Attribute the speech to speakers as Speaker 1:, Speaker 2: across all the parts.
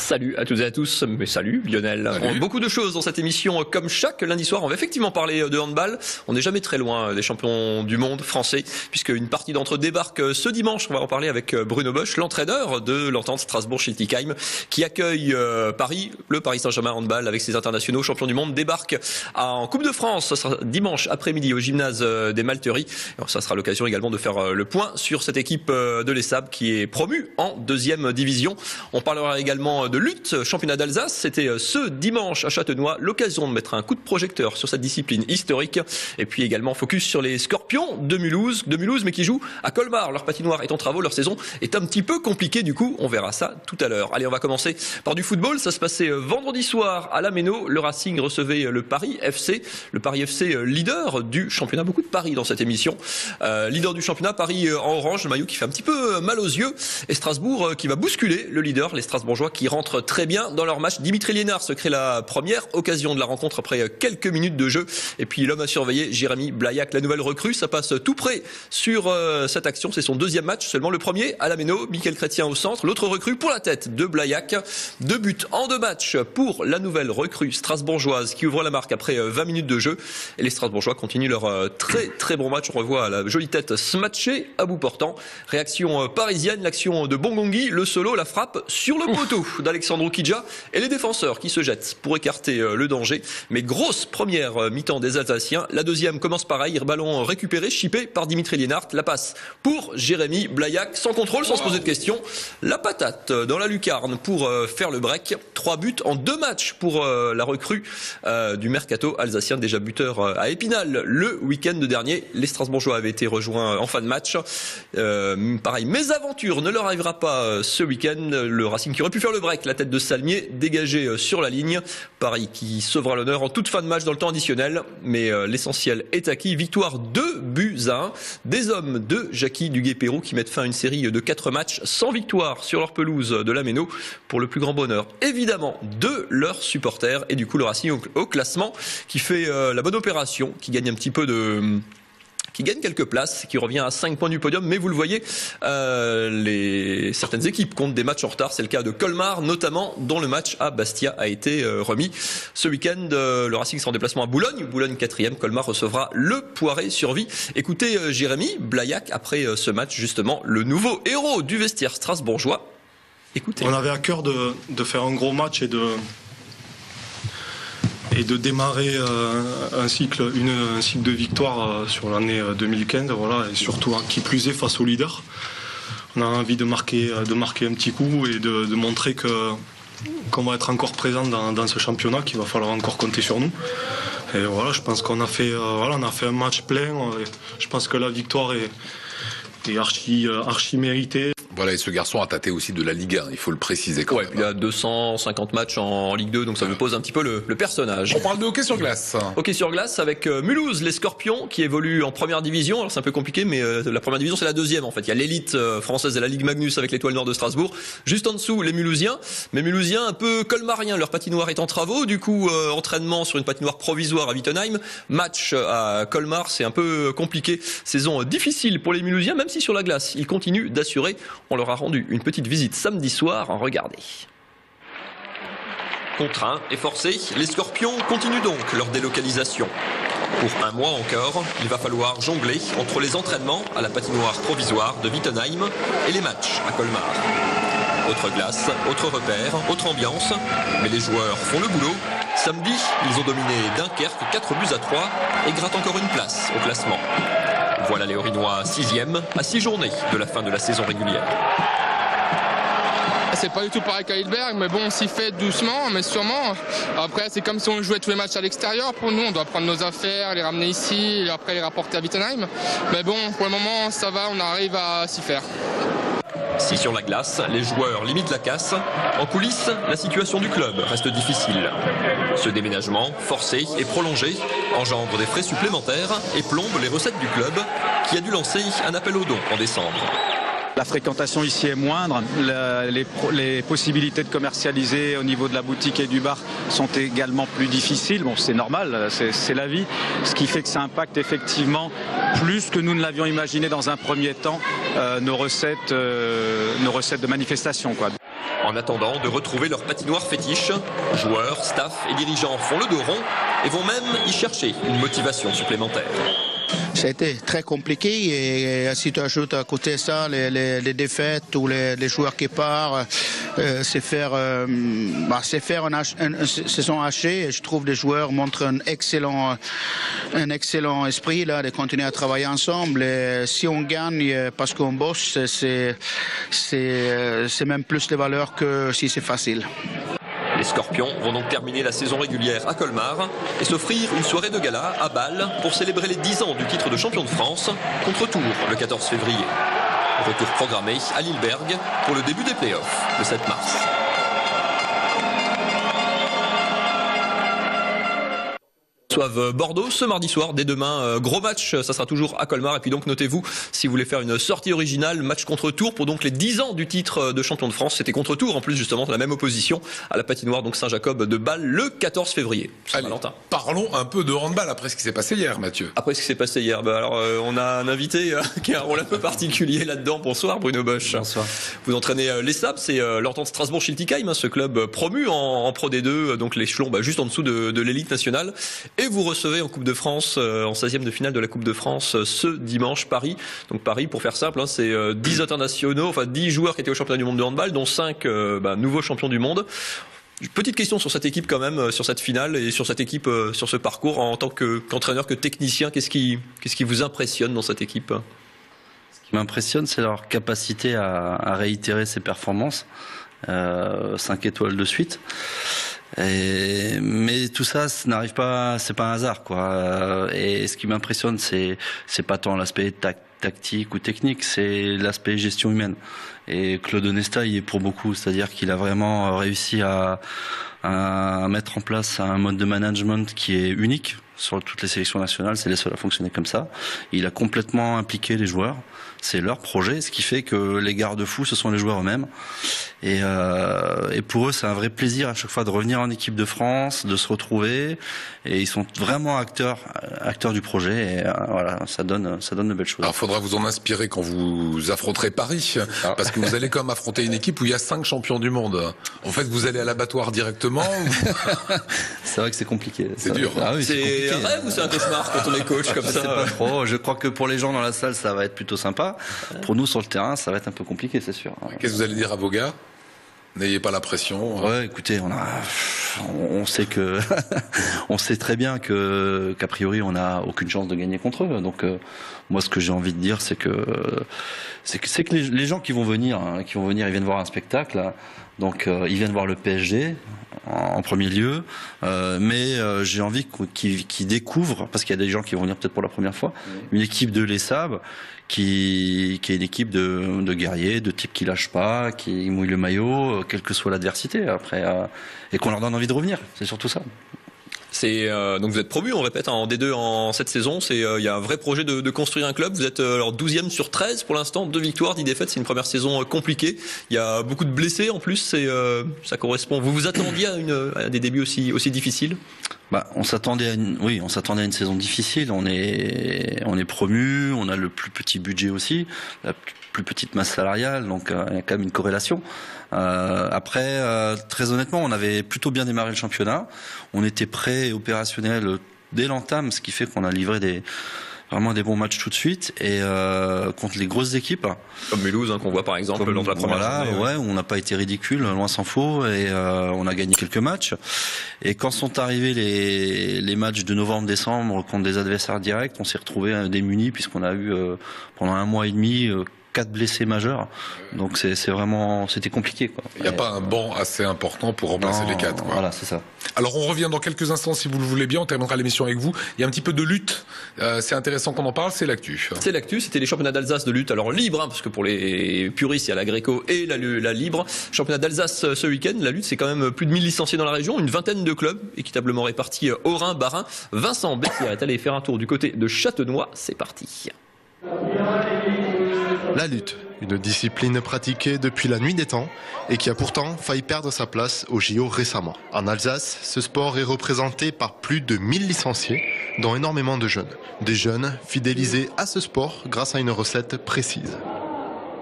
Speaker 1: Salut à toutes et à tous, mais salut Lionel. Beaucoup de choses dans cette émission, comme chaque lundi soir. On va effectivement parler de handball. On n'est jamais très loin des champions du monde français, puisque une partie d'entre eux débarque ce dimanche. On va en parler avec Bruno Bosch, l'entraîneur de l'Entente Strasbourg-Schiltigheim, qui accueille Paris. Le Paris Saint-Germain handball avec ses internationaux champions du monde débarque en Coupe de France. Ce sera dimanche après-midi au gymnase des Malteries. Alors, ça sera l'occasion également de faire le point sur cette équipe de l'ESSAB qui est promue en deuxième division. On parlera également de lutte, championnat d'Alsace. C'était ce dimanche à Châtenois, l'occasion de mettre un coup de projecteur sur cette discipline historique. Et puis également focus sur les Scorpions de Mulhouse, mais qui jouent à Colmar. Leur patinoire est en travaux, leur saison est un petit peu compliquée du coup. On verra ça tout à l'heure. Allez, on va commencer par du football. Ça se passait vendredi soir à la Méno. Le Racing recevait le Paris FC. Le Paris FC leader du championnat. Beaucoup de paris dans cette émission. Leader du championnat, Paris en orange, le maillot qui fait un petit peu mal aux yeux. Et Strasbourg qui va bousculer le leader, les Strasbourgeois qui rentrent très bien dans leur match. Dimitri Liénard se crée la première occasion de la rencontre après quelques minutes de jeu. Et puis l'homme à surveiller, Jérémy Blaillac, la nouvelle recrue. Ça passe tout près sur cette action. C'est son deuxième match, seulement le premier à la Méno. Mickaël Chrétien au centre. L'autre recrue pour la tête de Blaillac. 2 buts en 2 matchs pour la nouvelle recrue strasbourgeoise qui ouvre la marque après 20 minutes de jeu. Et les Strasbourgeois continuent leur très bon match. On revoit la jolie tête smatchée à bout portant. Réaction parisienne, l'action de Bongongui, le solo, la frappe sur le poteau d'Alexandro Kidja et les défenseurs qui se jettent pour écarter le danger. Mais grosse première mi-temps des Alsaciens. La deuxième commence pareil, ballon récupéré, chippé par Dimitri Liénard. La passe pour Jérémy Blaillac, sans contrôle, sans se poser de questions. La patate dans la lucarne pour faire le break. 3 buts en 2 matchs pour la recrue du mercato alsacien, déjà buteur à Épinal le week-end dernier. Les Strasbourgeois avaient été rejoints en fin de match. Pareil, mésaventure ne leur arrivera pas ce week-end. Le Racing qui aurait pu faire le break, la tête de Salmier dégagée sur la ligne. Paris qui sauvera l'honneur en toute fin de match dans le temps additionnel. Mais l'essentiel est acquis. Victoire 2-1. Des hommes de Jackie Duguay-Pérou qui mettent fin à une série de 4 matchs sans victoire sur leur pelouse de la Méno, pour le plus grand bonheur évidemment de leurs supporters. Et du coup le Racing au classement qui fait la bonne opération, qui gagne un petit peu qui gagne quelques places, qui revient à 5 points du podium. Mais vous le voyez, certaines équipes comptent des matchs en retard. C'est le cas de Colmar, notamment, dont le match à Bastia a été remis. Ce week-end, le Racing sera en déplacement à Boulogne. Boulogne 4e, Colmar recevra le Poiré-sur-Vie. Écoutez Jérémy Blaillac, après ce match, justement, le nouveau héros du vestiaire strasbourgeois. Écoutez.
Speaker 2: On avait à cœur de faire un gros match et de démarrer un cycle de victoire sur l'année 2015, voilà, et surtout qui plus est face au leader. On a envie de marquer un petit coup et de montrer qu'on va être encore présent dans ce championnat, qu'il va falloir encore compter sur nous. Et voilà, je pense qu'on a fait un match plein. Je pense que la victoire est archi méritée.
Speaker 3: Voilà, et ce garçon a tâté aussi de la Ligue 1, il faut le préciser quand même.
Speaker 1: Il y a 250 matchs en Ligue 2, donc ça vous pose un petit peu le personnage.
Speaker 3: On parle de hockey sur glace.
Speaker 1: Hockey sur glace avec Mulhouse, les Scorpions, qui évoluent en première division. Alors c'est un peu compliqué, mais la première division c'est la deuxième en fait. Il y a l'élite française et la Ligue Magnus avec l'Étoile Nord de Strasbourg. Juste en dessous, les Mulhousiens. Mais Mulhousiens un peu colmariens, leur patinoire est en travaux. Du coup, entraînement sur une patinoire provisoire à Wittenheim. Match à Colmar, c'est un peu compliqué. Saison difficile pour les Mulhousiens, même si sur la glace, ils continuent d'assurer. On leur a rendu une petite visite samedi soir. Regardez. Contraints et forcés, les Scorpions continuent donc leur délocalisation. Pour un mois encore, il va falloir jongler entre les entraînements à la patinoire provisoire de Wittenheim et les matchs à Colmar. Autre glace, autre repère, autre ambiance, mais les joueurs font le boulot. Samedi, ils ont dominé Dunkerque 4-3 et grattent encore une place au classement. Voilà les Orinois 6e à 6 journées de la fin de la saison régulière.
Speaker 4: C'est pas du tout pareil qu'à Hilberg, mais bon, on s'y fait doucement, mais sûrement. Après, c'est comme si on jouait tous les matchs à l'extérieur. Pour nous, on doit prendre nos affaires, les ramener ici, et après les rapporter à Wittenheim. Mais bon, pour le moment, ça va, on arrive à s'y faire.
Speaker 1: Si sur la glace, les joueurs limitent la casse, en coulisses, la situation du club reste difficile. Ce déménagement, forcé et prolongé, engendre des frais supplémentaires et plombe les recettes du club, qui a dû lancer un appel aux dons en décembre.
Speaker 5: La fréquentation ici est moindre, les possibilités de commercialiser au niveau de la boutique et du bar sont également plus difficiles. Bon, c'est normal, c'est la vie, ce qui fait que ça impacte effectivement plus que nous ne l'avions imaginé dans un premier temps nos recettes de manifestation, quoi.
Speaker 1: En attendant de retrouver leur patinoire fétiche, joueurs, staff et dirigeants font le dos rond et vont même y chercher une motivation supplémentaire.
Speaker 6: Ça a été très compliqué et si tu ajoutes à côté ça les défaites ou les joueurs qui partent, c'est faire une saison hachée. Et je trouve que les joueurs montrent un excellent esprit là, de continuer à travailler ensemble. Et si on gagne parce qu'on bosse, c'est même plus de valeur que si c'est facile.
Speaker 1: Les Scorpions vont donc terminer la saison régulière à Colmar et s'offrir une soirée de gala à Bâle pour célébrer les 10 ans du titre de champion de France contre Tours le 14 février. Retour programmé à Lilleberg pour le début des playoffs le 7 mars. Bordeaux ce mardi soir, dès demain, gros match, ça sera toujours à Colmar et puis donc notez-vous, si vous voulez faire une sortie originale, match contre Tours pour donc les 10 ans du titre de champion de France, c'était contre Tours en plus justement, la même opposition à la patinoire donc Saint-Jacob de Bâle le 14 février. Saint-Valentin.
Speaker 3: Parlons un peu de handball après ce qui s'est passé hier, Mathieu.
Speaker 1: Après ce qui s'est passé hier, on a un invité qui a un rôle un peu particulier là-dedans. Bonsoir Bruno Bosch.
Speaker 7: Bonsoir.
Speaker 1: Vous entraînez l'ESAP, c'est l'Entente Strasbourg-Schiltigheim, ce club promu en Pro D2, donc l'échelon juste en dessous de l'élite nationale. Et vous recevez en Coupe de France, en 16e de finale de la Coupe de France, ce dimanche, Paris. Donc Paris, pour faire simple, c'est 10 internationaux, enfin 10 joueurs qui étaient au championnat du monde de handball, dont 5 nouveaux champions du monde. Petite question sur cette équipe quand même, sur cette finale et sur cette équipe, sur ce parcours en tant qu'entraîneur, que technicien. Qu'est-ce qui vous impressionne dans cette équipe ?
Speaker 7: Ce qui m'impressionne, c'est leur capacité à réitérer ses performances. 5 étoiles de suite. Mais tout ça, n'arrive pas, c'est pas un hasard, quoi. Et ce qui m'impressionne, c'est pas tant l'aspect tactique ou technique, c'est l'aspect gestion humaine. Et Claude Onesta y est pour beaucoup, c'est-à-dire qu'il a vraiment réussi à mettre en place un mode de management qui est unique sur toutes les sélections nationales, c'est les seuls à fonctionner comme ça. Il a complètement impliqué les joueurs, c'est leur projet, ce qui fait que les garde-fous, ce sont les joueurs eux-mêmes. Et pour eux, c'est un vrai plaisir à chaque fois de revenir en équipe de France, de se retrouver. Et ils sont vraiment acteurs du projet. Et voilà, ça donne de belles choses.
Speaker 3: Alors, il faudra vous en inspirer quand vous affronterez Paris, parce que vous allez quand même affronter une équipe où il y a 5 champions du monde. En fait, vous allez à l'abattoir directement.
Speaker 7: C'est vrai que c'est compliqué.
Speaker 3: C'est dur.
Speaker 7: Ah oui,
Speaker 1: c'est un rêve ou c'est un cauchemar quand on est coach comme ça?
Speaker 7: Je sais pas trop. Je crois que pour les gens dans la salle, ça va être plutôt sympa. Pour nous, sur le terrain, ça va être un peu compliqué, c'est sûr.
Speaker 3: Qu'est-ce que vous allez dire à vos gars? N'ayez pas la pression.
Speaker 7: Ouais, écoutez, on sait que, on sait très bien qu'a priori, on n'a aucune chance de gagner contre eux. Donc, moi, ce que j'ai envie de dire, c'est que les gens qui vont venir, ils viennent voir un spectacle. Hein. Donc, ils viennent voir le PSG en premier lieu, mais j'ai envie qu'ils découvrent, parce qu'il y a des gens qui vont venir peut-être pour la première fois, une équipe de l'ESAB qui est une équipe de guerriers, de types qui lâchent pas, qui mouillent le maillot, quelle que soit l'adversité après, et qu'on leur donne envie de revenir. C'est surtout ça.
Speaker 1: Donc vous êtes promu, on répète, en D2 en cette saison. Il y a un vrai projet de construire un club. Vous êtes 12e sur 13 pour l'instant, 2 victoires, 10 défaites. C'est une première saison compliquée. Il y a beaucoup de blessés en plus. Ça correspond. Vous vous attendiez à des débuts aussi difficiles?
Speaker 7: On s'attendait à une saison difficile. On est promu, on a le plus petit budget aussi, la plus petite masse salariale, donc il y a quand même une corrélation. Après, très honnêtement, on avait plutôt bien démarré le championnat. On était prêt et opérationnel dès l'entame, ce qui fait qu'on a livré vraiment des bons matchs tout de suite, et contre les grosses équipes
Speaker 1: comme Mulhouse, qu'on voit par exemple dans la première journée.
Speaker 7: Ouais, on n'a pas été ridicule, loin s'en faut, et on a gagné quelques matchs. Et quand sont arrivés les matchs de novembre-décembre contre des adversaires directs, on s'est retrouvé démunis, puisqu'on a eu pendant 1 mois et demi 4 blessés majeurs, donc c'était compliqué, quoi.
Speaker 3: Il n'y a pas un banc assez important pour remplacer les 4, quoi.
Speaker 7: Voilà, c'est ça.
Speaker 3: Alors on revient dans quelques instants, si vous le voulez bien, on terminera l'émission avec vous. Il y a un petit peu de lutte, c'est intéressant qu'on en parle, c'est l'actu.
Speaker 1: C'est l'actu, c'était les championnats d'Alsace de lutte, alors libre, parce que pour les puristes, il y a la gréco et la libre. Championnat d'Alsace ce week-end, la lutte, c'est quand même plus de 1000 licenciés dans la région, une vingtaine de clubs équitablement répartis Haut-Rhin, Bas-Rhin. Vincent Béquier est allé faire un tour du côté de Châtenois, c'est parti.
Speaker 8: La lutte, une discipline pratiquée depuis la nuit des temps et qui a pourtant failli perdre sa place au JO récemment. En Alsace, ce sport est représenté par plus de 1000 licenciés, dont énormément de jeunes. Des jeunes fidélisés à ce sport grâce à une recette précise.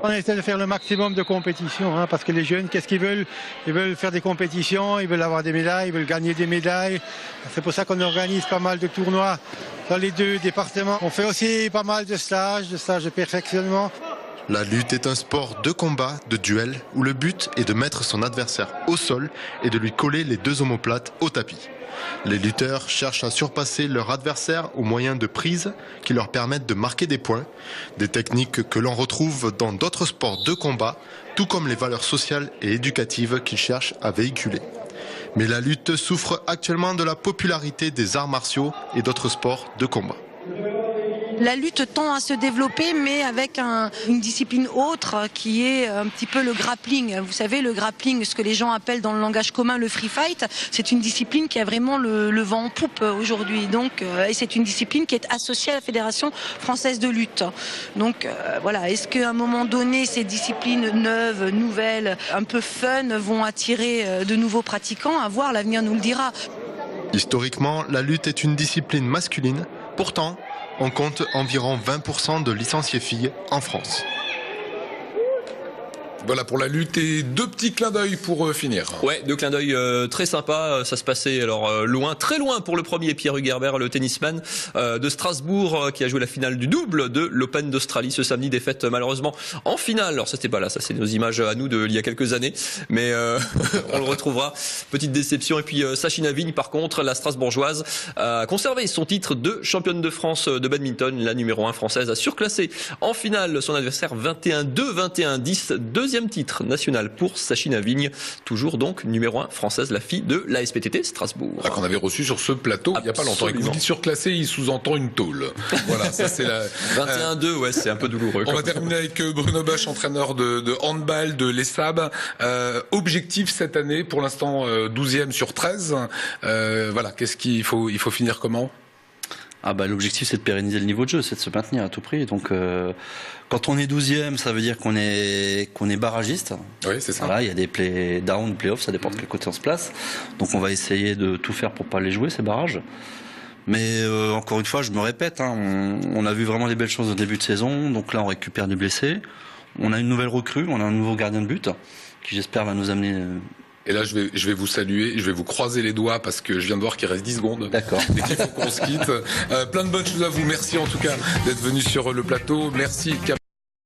Speaker 9: On essaie de faire le maximum de compétitions, parce que les jeunes, qu'est-ce qu'ils veulent? Ils veulent faire des compétitions, ils veulent avoir des médailles, ils veulent gagner des médailles. C'est pour ça qu'on organise pas mal de tournois dans les 2 départements. On fait aussi pas mal de stages de perfectionnement.
Speaker 8: La lutte est un sport de combat, de duel, où le but est de mettre son adversaire au sol et de lui coller les 2 omoplates au tapis. Les lutteurs cherchent à surpasser leur adversaire au moyen de prises qui leur permettent de marquer des points, des techniques que l'on retrouve dans d'autres sports de combat, tout comme les valeurs sociales et éducatives qu'ils cherchent à véhiculer. Mais la lutte souffre actuellement de la popularité des arts martiaux et d'autres sports de combat.
Speaker 10: La lutte tend à se développer, mais avec une discipline autre qui est un petit peu le grappling. Vous savez, le grappling, ce que les gens appellent dans le langage commun le free fight, c'est une discipline qui a vraiment le vent en poupe aujourd'hui. Donc, et c'est une discipline qui est associée à la Fédération française de lutte. Donc voilà, est-ce qu'à un moment donné, ces disciplines neuves, nouvelles, un peu fun, vont attirer de nouveaux pratiquants? À voir, l'avenir nous le dira.
Speaker 8: Historiquement, la lutte est une discipline masculine. Pourtant, on compte environ 20% de licenciés filles en France.
Speaker 3: Voilà pour la lutte et 2 petits clins d'œil pour finir.
Speaker 1: Ouais, 2 clins d'œil très sympas. Ça se passait alors loin, très loin pour le premier, Pierre Hugerbert, le tennisman de Strasbourg, qui a joué la finale du double de l'Open d'Australie ce samedi. Défaite malheureusement en finale. Alors ça c'était pas là, ça c'est nos images à nous d'il y a quelques années, mais on le retrouvera. Petite déception. Et puis Sachina Vigne, par contre, la Strasbourgeoise, a conservé son titre de championne de France de badminton. La numéro 1 française a surclassé en finale son adversaire 21-2, 21-10. Deuxième titre national pour Sachina Vigne, toujours donc numéro 1 française, la fille de l'ASPTT Strasbourg.
Speaker 3: Qu'on avait reçu sur ce plateau il n'y a pas longtemps. Et que vous dites surclassé, il sous-entend une tôle. Voilà, ça c'est la...
Speaker 1: 21-2, ouais, c'est un peu douloureux.
Speaker 3: On va terminer avec Bruno Boesch, entraîneur de handball de l'ESSAB. Objectif cette année, pour l'instant 12e sur 13. Voilà, qu'est-ce qu'il faut finir comment?
Speaker 7: L'objectif c'est de pérenniser le niveau de jeu, c'est de se maintenir à tout prix. Donc quand on est 12e, ça veut dire qu'on est barragiste.
Speaker 3: Oui, c'est ça.
Speaker 7: Voilà, il y a des play-down, play-off, ça dépend de quel côté on se place. Donc on va essayer de tout faire pour pas les jouer, ces barrages. Mais encore une fois, je me répète, on a vu vraiment des belles choses au début de saison. Donc là, on récupère du blessé. On a une nouvelle recrue, on a un nouveau gardien de but qui j'espère va nous amener...
Speaker 3: Et là, je vais vous saluer, je vais vous croiser les doigts parce que je viens de voir qu'il reste 10 secondes.
Speaker 7: D'accord.
Speaker 3: Et qu'il faut qu'on se quitte. Plein de bonnes choses à vous. Merci en tout cas d'être venu sur le plateau. Merci.